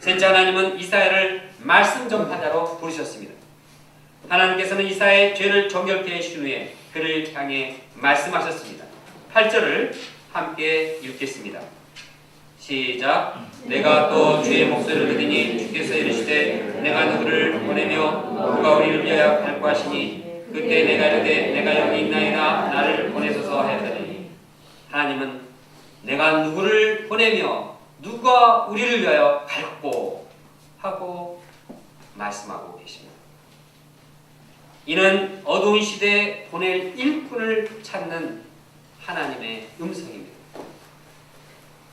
셋째, 하나님은 이사야를 말씀 전파자로 부르셨습니다. 하나님께서는 이사야의 죄를 정결케 하신 후에 그를 향해 말씀하셨습니다. 8절을 함께 읽겠습니다. 시작. 내가 또 주의 목소리를 들으니 주께서 이르시되 내가 누구를 보내며 누가 우리를 위하여 갈고 하시니 그때 내가 이르되 내가 여기 있나이다 나를 보내소서 하였더니 하나님은 내가 누구를 보내며 누가 우리를 위하여 갈고 하고 말씀하고 계십니다. 이는 어두운 시대에 보낼 일꾼을 찾는 하나님의 음성입니다.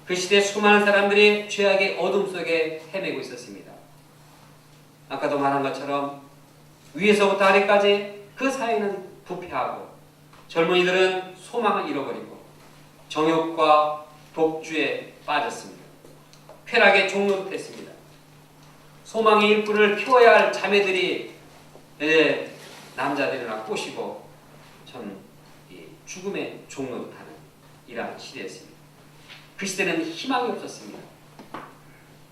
그 시대 수많은 사람들이 죄악의 어둠 속에 헤매고 있었습니다. 아까도 말한 것처럼 위에서부터 아래까지 그 사이는 부패하고 젊은이들은 소망을 잃어버리고 정욕과 독주에 빠졌습니다. 쾌락에 종노릇했습니다. 소망의 일꾼을 키워야 할 자매들이 남자들이나 꼬시고 전 죽음에 종노릇하는 이러한 시대였습니다. 그 시대는 희망이 없었습니다.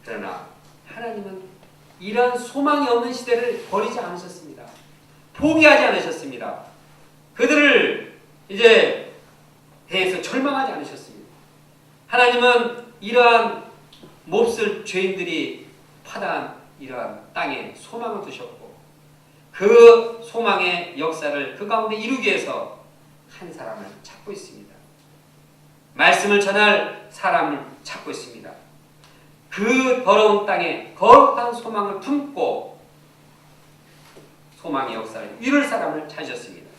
그러나 하나님은 이런 소망이 없는 시대를 버리지 않으셨습니다. 포기하지 않으셨습니다. 그들을 이제 대해서 절망하지 않으셨습니다. 하나님은 이러한 몹쓸 죄인들이 파다한 이러한 땅에 소망을 두셨고 그 소망의 역사를 그 가운데 이루기 위해서 한 사람을 찾고 있습니다. 말씀을 전할 사람을 찾고 있습니다. 그 더러운 땅에 거룩한 소망을 품고 소망의 역사를 이룰 사람을 찾으셨습니다.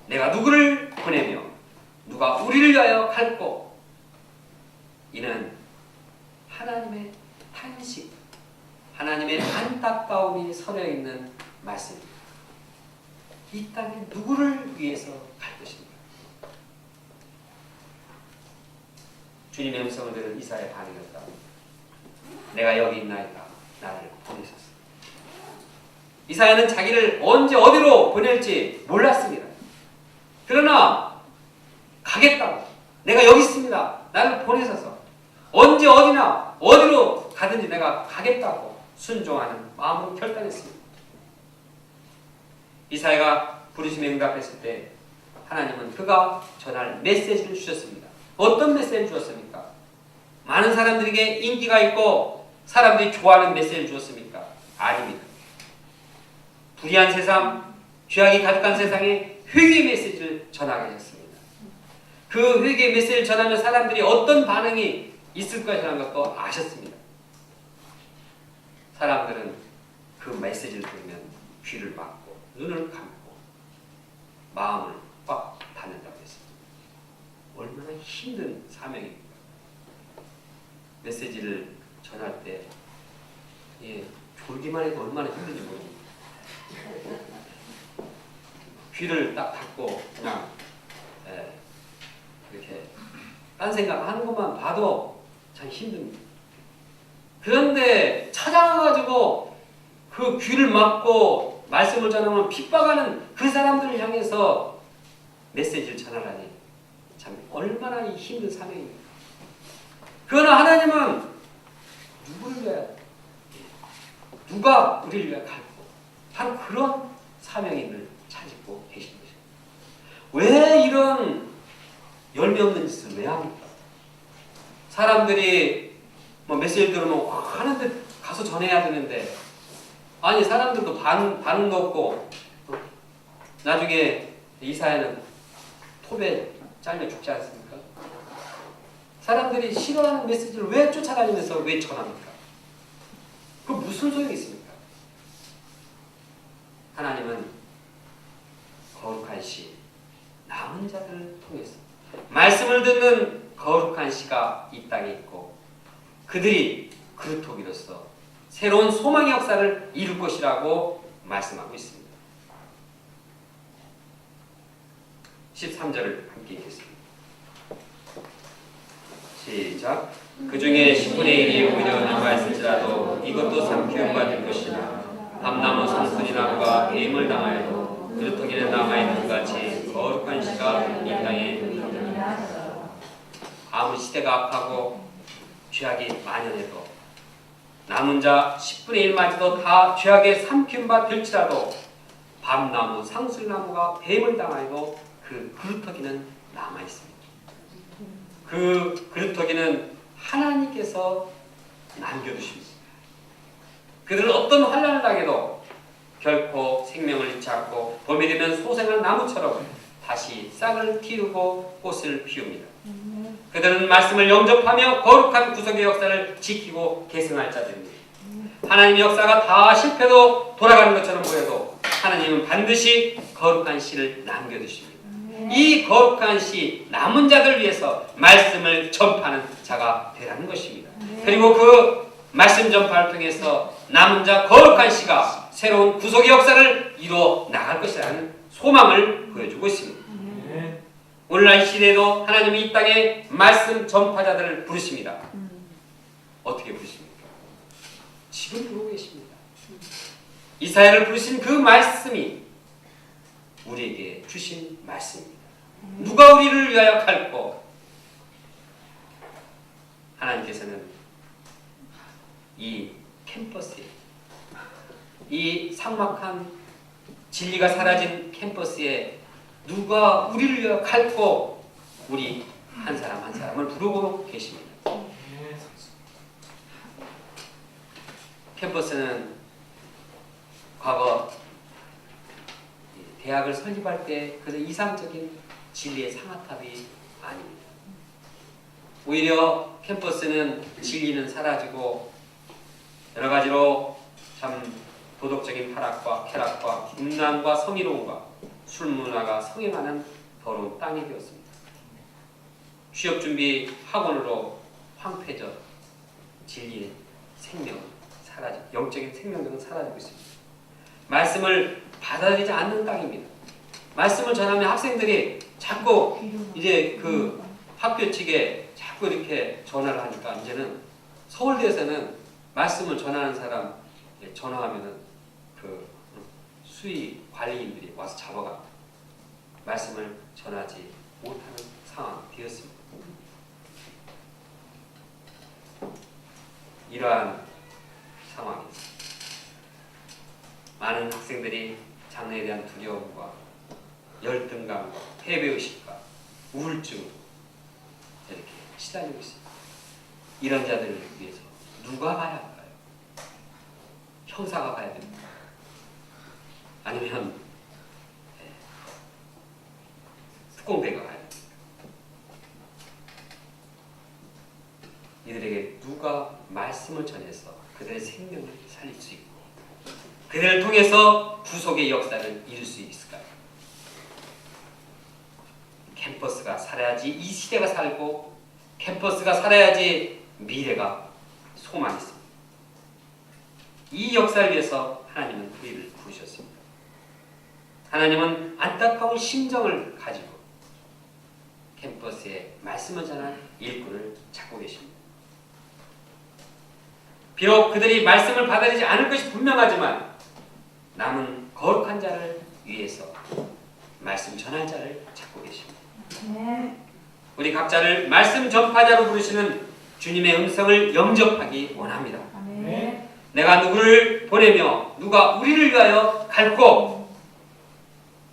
내가 누구를 보내며 누가 우리를 위하여 갈고 이는 하나님의 탄식, 하나님의 안타까움이 서려있는 말씀입니다. 이 땅에 누구를 위해서 갈 것입니까? 주님의 음성을 들은 이사야의 반응이었다. 내가 여기 있나이다. 나를 보내셨습니다. 이사야는 자기를 언제 어디로 보낼지 몰랐습니다. 그러나 가겠다고. 내가 여기 있습니다. 나를 보내셔서 언제 어디나 어디로 가든지 내가 가겠다고 순종하는 마음으로 결단했습니다. 이사야가 부르심에 응답했을 때 하나님은 그가 전할 메시지를 주셨습니다. 어떤 메시지를 주었습니까? 많은 사람들에게 인기가 있고 사람들이 좋아하는 메시지를 주었습니까? 아닙니다. 불의한 세상, 죄악이 가득한 세상에 회개의 메시지를 전하게 하셨습니다. 그 회개의 메시지를 전하면 사람들이 어떤 반응이 있을 것이라는 것도 아셨습니다. 사람들은 그 메시지를 들으면 귀를 막고 눈을 감고 마음을 꽉 닫는다고 했습니다. 얼마나 힘든 사명입니까? 메시지를 전할 때 졸기만 해도 얼마나 힘든지 모릅니다. 귀를 딱 닫고 그냥 이렇게 딴 생각하는 것만 봐도 참 힘듭니다. 그런데 찾아가가지고 그 귀를 막고 말씀을 전하면 핍박하는 그 사람들을 향해서 메시지를 전하라니 참 얼마나 힘든 사명입니까? 그러나 하나님은 누구를 위하여 누가 우리를 위하여 갈고 바로 그런 사명임을 찾고 계신 것입니다. 왜 이런 열매 없는 짓을 왜 합니까? 사람들이 뭐 메시지 들으면 하는데 가서 전해야 되는데 아니 사람들도 반응도 없고 나중에 이사야는 톱에 잘려 죽지 않습니까? 사람들이 싫어하는 메시지를 왜 쫓아다니면서 왜 전합니까? 그 무슨 소용이 있습니까? 하나님은 거룩한 시, 남은 자들을 통해서 말씀을 듣는 거룩한 시가 이 땅에 있고 그들이 그루터기로서 새로운 소망의 역사를 이룰 것이라고 말씀하고 있습니다. 13절을 함께 읽겠습니다. 시작. 그 중에 10분의 1이 오히려 남아있을지라도 이것도 삼키움 받을 것이나 밤나무 산소리나무가 배임을 당하여도 그루터기는 남아있는 것 같이 거룩한 시가 이 땅에 있느니라. 아무 시대가 악하고 죄악이 만연해도 남은 자 10분의 1마저도 다 죄악에 삼킨 바 될지라도 밤나무, 상술나무가 뱀을 당하여도 그 그루터기는 남아있습니다. 그 그루터기는 하나님께서 남겨두십니다. 그들은 어떤 환난을 당해도 결코 생명을 잃지 않고 봄이 되면 소생한 나무처럼 다시 싹을 틔우고 꽃을 피웁니다. 그들은 말씀을 영접하며 거룩한 구속의 역사를 지키고 계승할 자들입니다. 하나님의 역사가 다 실패도 돌아가는 것처럼 보여도 하나님은 반드시 거룩한 씨를 남겨두십니다. 이 거룩한 씨 남은 자들 위해서 말씀을 전파하는 자가 되라는 것입니다. 그리고 그 말씀 전파를 통해서 남은 자 거룩한 씨가 새로운 구속의 역사를 이루어 나갈 것이라는 소망을 보여주고 있습니다. 오늘날 이 시대에도 하나님이 이 땅에 말씀 전파자들을 부르십니다. 어떻게 부르십니까? 지금 부르고 계십니다. 이사야를 부르신 그 말씀이 우리에게 주신 말씀입니다. 누가 우리를 위하여 갈고? 하나님께서는 이 캠퍼스에, 이 삭막한 진리가 사라진 캠퍼스에 누가 우리를 위하여 갈고? 우리 한 사람 한 사람을 부르고 계십니다. 캠퍼스는 과거 대학을 설립할 때 그런 이상적인 진리의 상아탑이 아닙니다. 오히려 캠퍼스는 진리는 사라지고 여러 가지로 참 도덕적인 타락과 쾌락과 음란과 성희롱과 술문화가 성행하는 더러운 땅이 되었습니다. 취업준비 학원으로 황폐적 진리의 생명은 사라지고 영적인 생명력은 사라지고 있습니다. 말씀을 받아들이지 않는 땅입니다. 말씀을 전하면 학생들이 자꾸 이제 그 학교 측에 자꾸 이렇게 전화를 하니까 이제는 서울대에서는 말씀을 전하는 사람 전화하면은 그 수의 관리인들이 와서 잡아갑니다. 말씀을 전하지 못하는 상황이 되었습니다. 이러한 상황에서 많은 학생들이 장래에 대한 두려움과 열등감과 패배의식과 우울증 이렇게 시달리고 있습니다. 이런 자들을 위해서 누가 가야 할까요? 형사가 가야 됩니까? 아니면 특공대가 가야 됩니까? 이들에게 누가 말씀을 전해서 그들의 생명을 살릴 수 있고 그들을 통해서 구속의 역사를 이룰 수 있을까요? 캠퍼스가 살아야지 이 시대가 살고 캠퍼스가 살아야지 미래가 소망이 있습니다. 이 역사를 위해서 하나님은 우리를 부르셨습니다. 하나님은 안타까운 심정을 가지고 캠퍼스에 말씀을 전한 일꾼을 찾고 계십니다. 비록 그들이 말씀을 받아들이지 않을 것이 분명하지만 남은 거룩한 자를 위해서 말씀 전할 자를 찾고 계십니다. 우리 각자를 말씀 전파자로 부르시는 주님의 음성을 영접하기 원합니다. 내가 누구를 보내며 누가 우리를 위하여 갈고?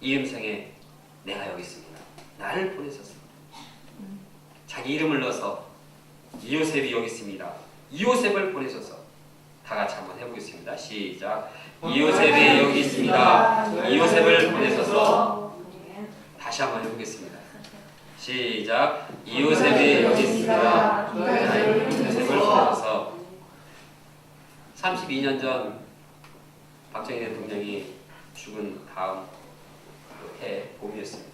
이 음성에 내가 여기 있습니다. 나를 보내셨습니다. 자기 이름을 넣어서 이요셉이 여기 있습니다. 이요셉을 보내셔서 다 같이 한번 해보겠습니다. 시작. 이요셉이 여기 있습니다. 이요셉을 보내셔서 다시 한번 해보겠습니다. 시작. 이요셉이 여기 있습니다. 이요셉을 보내셔서 32년 전 박정희 대통령이 죽은 다음 해 봄이었습니다.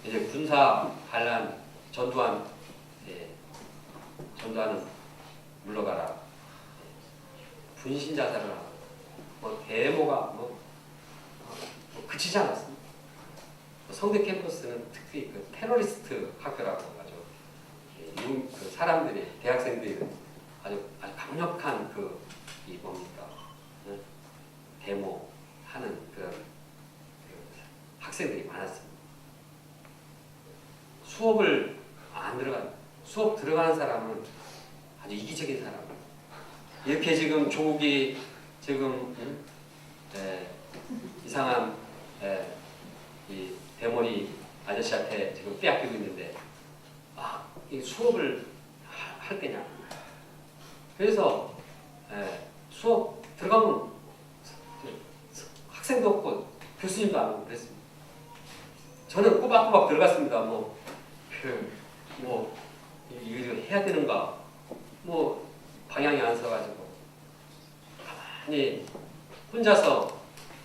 이제 군사 반란 전두환 전두환은 물러가라. 분신 자살을 하고 뭐 데모가 그치지 않았습니다. 성대 캠퍼스는 특히 그 테러리스트 학교라고 하죠. 그 사람들이 대학생들이 아주 강력한 이 뭡니까 데모하는 그런 학생들이 많았습니다. 수업 들어가는 사람은 아주 이기적인 사람. 이렇게 지금 조국이 지금 이상한 이 대머리 아저씨한테 지금 빼앗기고 있는데 이 수업을 할 거냐. 그래서 수업 들어가면 학생도 없고 교수님도 안 오고 그랬습니다. 저는 꼬박꼬박 들어갔습니다. 이거 해야 되는가? 방향이 안 서가지고 가만히 혼자서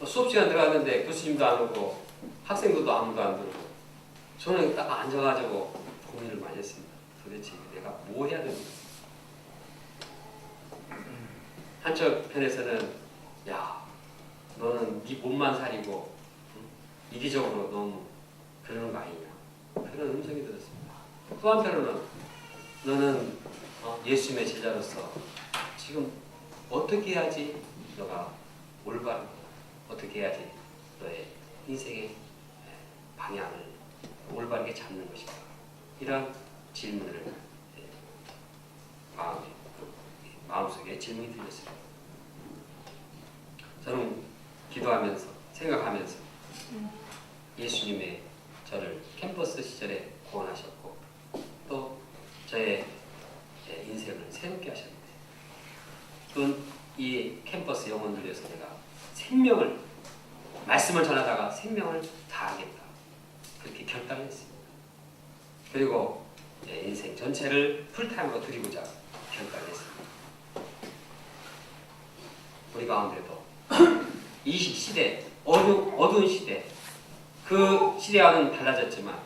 수업 시간 들어갔는데 교수님도 안 오고 학생들도 아무도 안 들고 저는 딱 앉아가지고 고민을 많이 했습니다. 도대체 내가 뭐 해야 되는가? 한쪽편에서는 야, 너는 네 몸만 살이고 이기적으로 너무 그러는 거 아니냐 그런 음성이 들었습니다. 또 한편으로는 너는 예수님의 제자로서 지금 어떻게 해야지 너가 올바른 어떻게 해야지 너의 인생의 방향을 올바르게 잡는 것인가 이런 질문을 마음속에 질문이 들렸습니다. 저는 기도하면서 생각하면서 예수님의 저를 캠퍼스 시절에 구원하셨고 또 저의 인생을 새롭게 하셨는데 또 이 캠퍼스 영혼들 위해서 내가 생명을 말씀을 전하다가 생명을 다하겠다 그렇게 결단을 했습니다. 그리고 인생 전체를 풀타임으로 드리고자 결단을 했습니다. 우리 가운데도 이 시대 어두운 시대 그 시대와는 달라졌지만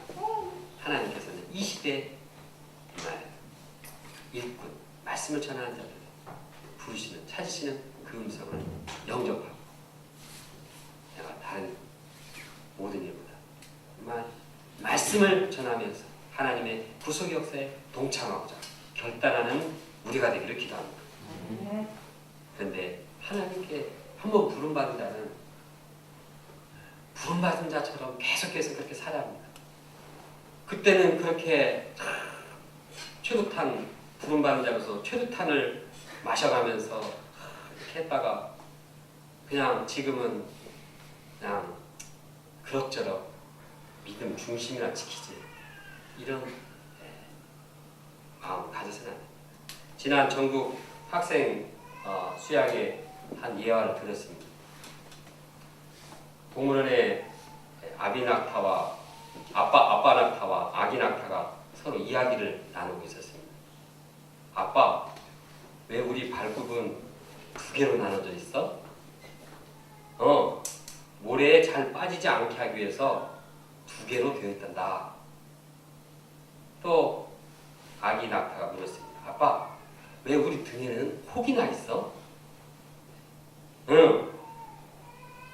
하나님께서는 이 시대 일꾼 말씀을 전하는 자들 부르시는 찾으시는 그 음성을 영접하고 내가 다른 모든 일보다 정말 말씀을 전하면서 하나님의 구속 역사에 동참하고자 결단하는 우리가 되기를 기도합니다. 그런데 하나님께 한번 부름받은 자는 부름받은 자처럼 계속해서 그렇게 살아야 합니다. 그때는 그렇게 최루탄 부름받은 자로서 최루탄을 마셔가면서 이렇게 했다가 그냥 지금은 그냥 그럭저럭 믿음 중심이나 지키지 이런 마음 가져서는 안 됩니다. 지난 전국 학생 수양회 한 예화를 들었습니다. 동물원에 아비 낙타와 아빠 낙타와 아기 낙타가 서로 이야기를 나누고 있었습니다. 아빠, 왜 우리 발굽은 두 개로 나눠져 있어? 모래에 잘 빠지지 않게 하기 위해서 두 개로 되어 있단다. 또 아기 낙타가 물었습니다. 아빠, 왜 우리 등에는 혹이 나 있어?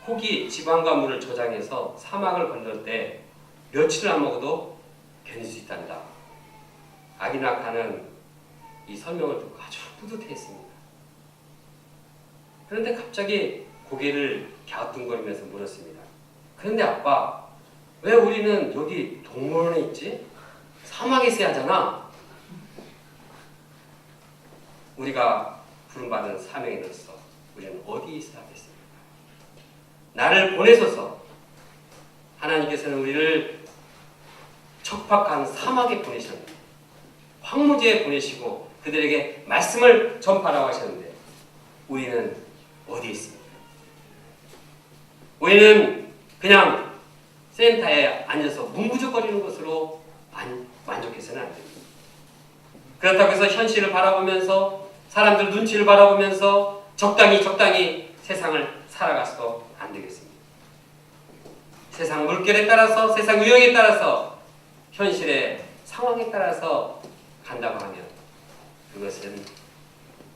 혹이 지방과 물을 저장해서 사막을 건널 때 며칠을 안 먹어도 견딜 수 있단다. 아기 낙타는 이 설명을 듣고 아주 뿌듯해했습니다. 그런데 갑자기 고개를 갸우뚱거리면서 물었습니다. 그런데 아빠, 왜 우리는 여기 동물원에 있지? 사막에 있어야 하잖아. 우리가 부름받은 사명에 넣어서 우리는 어디에 있어야 하겠습니까? 나를 보내소서. 하나님께서는 우리를 척박한 사막에 보내셨는데 황무지에 보내시고 그들에게 말씀을 전파하라고 하셨는데 우리는 어디에 있습니까? 우리는 그냥 센터에 앉아서 문구적거리는 것으로 만족해서는 안 됩니다. 그렇다고 해서 현실을 바라보면서 사람들 눈치를 바라보면서 적당히 세상을 살아가서도 안 되겠습니다. 세상 물결에 따라서 세상 유형에 따라서 현실의 상황에 따라서 간다고 하면 그것은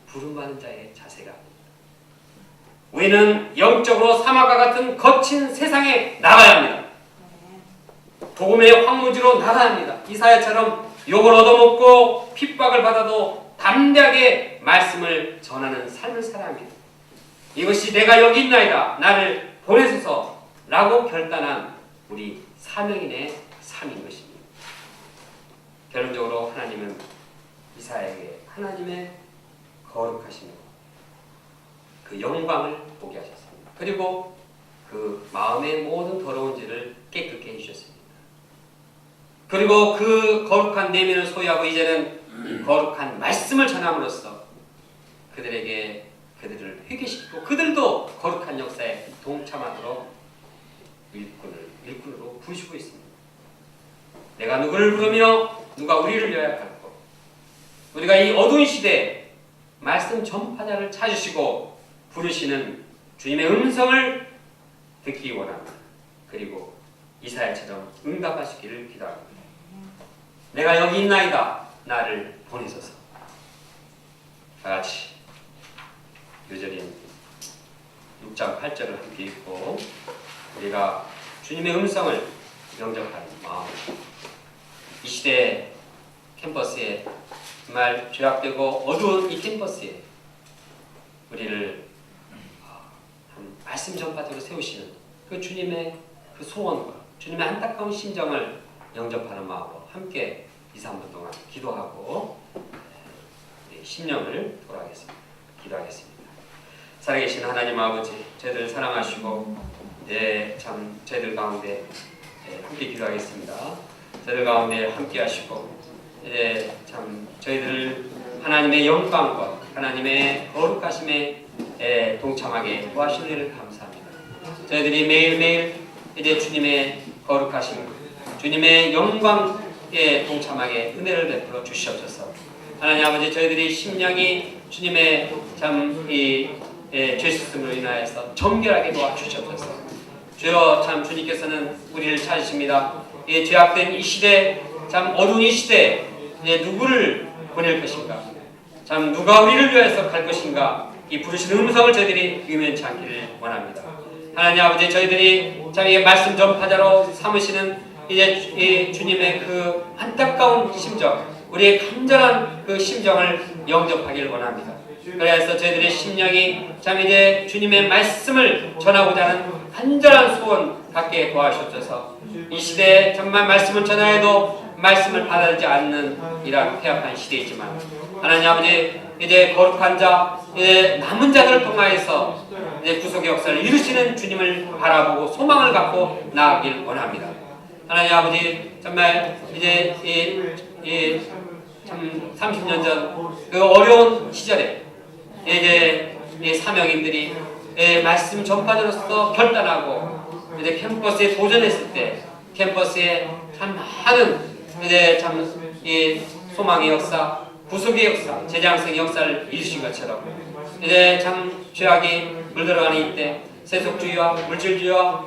부름받은 자의 자세가 아닙니다. 우리는 영적으로 사막과 같은 거친 세상에 나가야 합니다. 복음의 황무지로 나가야 합니다. 이사야처럼 욕을 얻어먹고 핍박을 받아도 담대하게 말씀을 전하는 삶을 살아야 합니다. 이것이 내가 여기 있나이다. 나를 보내소서 라고 결단한 우리 사명인의 삶인 것입니다. 결론적으로 하나님은 이사야에게 하나님의 거룩하심과 그 영광을 보게 하셨습니다. 그리고 그 마음의 모든 더러운 죄를 깨끗게 해주셨습니다. 그리고 그 거룩한 내면을 소유하고 이제는 거룩한 말씀을 전함으로써 그들을 회개시키고 그들도 거룩한 역사에 동참하도록 일꾼으로 부르시고 있습니다. 내가 누구를 부르며 누가 우리를 요약할고 우리가 이 어두운 시대에 말씀 전파자를 찾으시고 부르시는 주님의 음성을 듣기 원합니다. 그리고 이사야처럼 응답하시기를 기도합니다. 내가 여기 있나이다. 나를 보내소서. 다같이 요절인 6장 8절을 함께 읽고 우리가 주님의 음성을 영접하는 마음, 이 시대 캠퍼스에 정말 죄악되고 어두운 이 캠퍼스에 우리를 한 말씀 전파자로 세우시는 그 주님의 그 소원과 주님의 안타까운 심정을 영접하는 마음으로 함께 2, 3분 동안 기도하고 우리 심령을 돌아가겠습니다. 기도하겠습니다. 살아계신 하나님 아버지, 저희들 사랑하시고 참 저희들 가운데 함께 기도하겠습니다. 저희들 가운데 함께 하시고 참 저희들 하나님의 영광과 하나님의 거룩하심에 동참하게 도와주시는 일을 감사합니다. 저희들이 매일매일 이제 주님의 거룩하심, 주님의 영광에 동참하게 은혜를 베풀어 주시옵소서. 하나님 아버지, 저희들이 심령이 주님의 참 죄수씀으로 인하여서 정결하게 도와주시옵소서. 주여, 참 주님께서는 우리를 찾으십니다. 이 죄악된 이 시대, 참 어두운 이 시대, 이제 누구를 보낼 것인가? 참 누가 우리를 위해서 갈 것인가? 이 부르시는 음성을 저희들이 의면치 않기를 원합니다. 하나님 아버지, 저희들이 참 이 말씀 전파자로 삼으시는 이제 이 주님의 그 안타까운 심정, 우리의 간절한 그 심정을 영접하기를 원합니다. 그래서 저희들의 심령이 참 이제 주님의 말씀을 전하고자 하는 간절한 소원 갖게 도와주셔서 이 시대에 정말 말씀을 전하여도 말씀을 받아들이지 않는 이러한 폐악한 시대이지만 하나님 아버지, 이제 거룩한 자, 이제 남은 자들을 통하여서 이제 구속의 역사를 이루시는 주님을 바라보고 소망을 갖고 나아가길 원합니다. 하나님 아버지, 정말 이제 참 30년 전 그 어려운 시절에 이제 이 사명인들이 말씀 전파자로서 결단하고 이제 캠퍼스에 도전했을 때 캠퍼스에 참 많은 이제 참 이 소망의 역사, 구속의 역사, 재장성의 역사를 이루신 것처럼 이제 참 죄악이 물들어가는 이때 세속주의와 물질주의와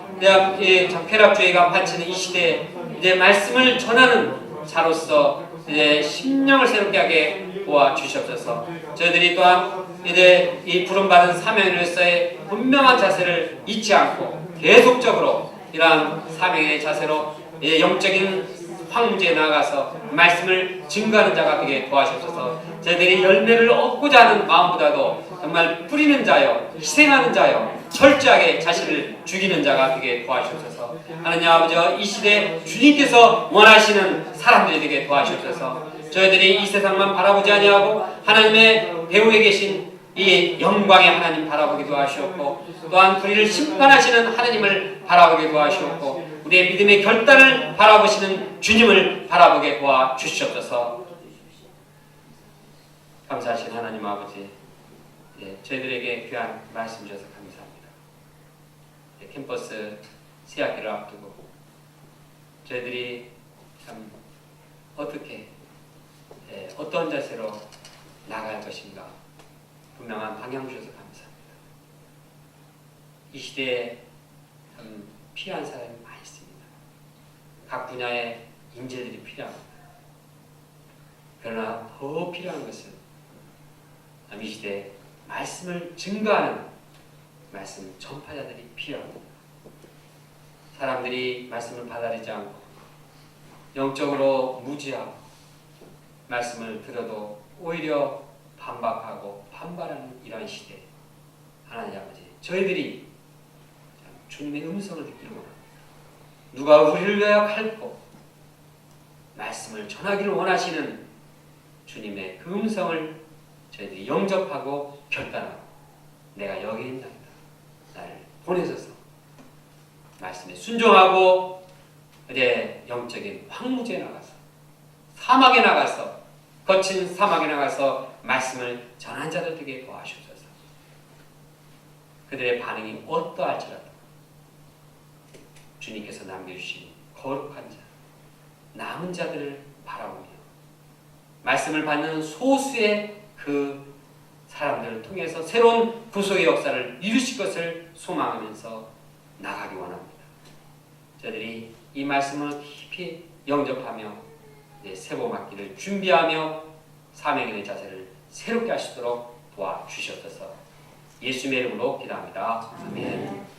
참 쾌락주의가 받치는 이 시대에 이제 말씀을 전하는 자로서 이제 심령을 새롭게 하게 도와주시옵소서. 저희들이 또한 이제 이 부름받은 사명으로서의 분명한 자세를 잊지 않고 계속적으로 이러한 사명의 자세로 영적인 황무지에 나가서 말씀을 증거하는 자가 되게 도와주옵소서. 저희들이 열매를 얻고자 하는 마음보다도 정말 뿌리는 자요, 희생하는 자요, 철저하게 자신을 죽이는 자가 되게 도와주옵소서. 하나님 아버지, 이 시대에 주님께서 원하시는 사람들이 되게 도와주옵소서. 저희들이 이 세상만 바라보지 아니하고 하나님의 배후에 계신 이 영광의 하나님 바라보기도 하시옵고 또한 우리를 심판하시는 하나님을 바라보게 도와주시옵고 우리의 믿음의 결단을 바라보시는 주님을 바라보게 도와주시옵소서. 감사하신 하나님 아버지, 저희들에게 귀한 말씀 주셔서 감사합니다. 캠퍼스 새학기를 앞두고 저희들이 참 어떻게 어떤 자세로 나갈 것인가 분명한 방향 주셔서 감사합니다. 이 시대에 참 필요한 사람이 많이 있습니다. 각 분야의 인재들이 필요합니다. 그러나 더 필요한 것은 이 시대에 말씀을 증거하는 말씀 전파자들이 필요합니다. 사람들이 말씀을 받아들이지 않고 영적으로 무지하고 말씀을 들어도 오히려 반박하고 반발하는 이러한 시대, 하나님 아버지, 저희들이 주님의 음성을 듣기를 원합니다. 누가 우리를 위하여 갈고 말씀을 전하기를 원하시는 주님의 그 음성을 저희들이 영접하고 결단하고 내가 여기 있나이다. 나를 보내셔서 말씀에 순종하고 이제 영적인 황무지에 나가서 사막에 나가서 거친 사막에 나가서 말씀을 전한 자들 되게 도와주셔서 그들의 반응이 어떠할지라도 주님께서 남겨주신 거룩한 자 남은 자들을 바라보며 말씀을 받는 소수의 그 사람들을 통해서 새로운 구속의 역사를 이루실 것을 소망하면서 나가기 원합니다. 저희들이 이 말씀을 깊이 영접하며 세보맞기를 준비하며 사명의 자세를 새롭게 하시도록 도와주시옵소서. 예수님의 이름으로 기도합니다. 아멘.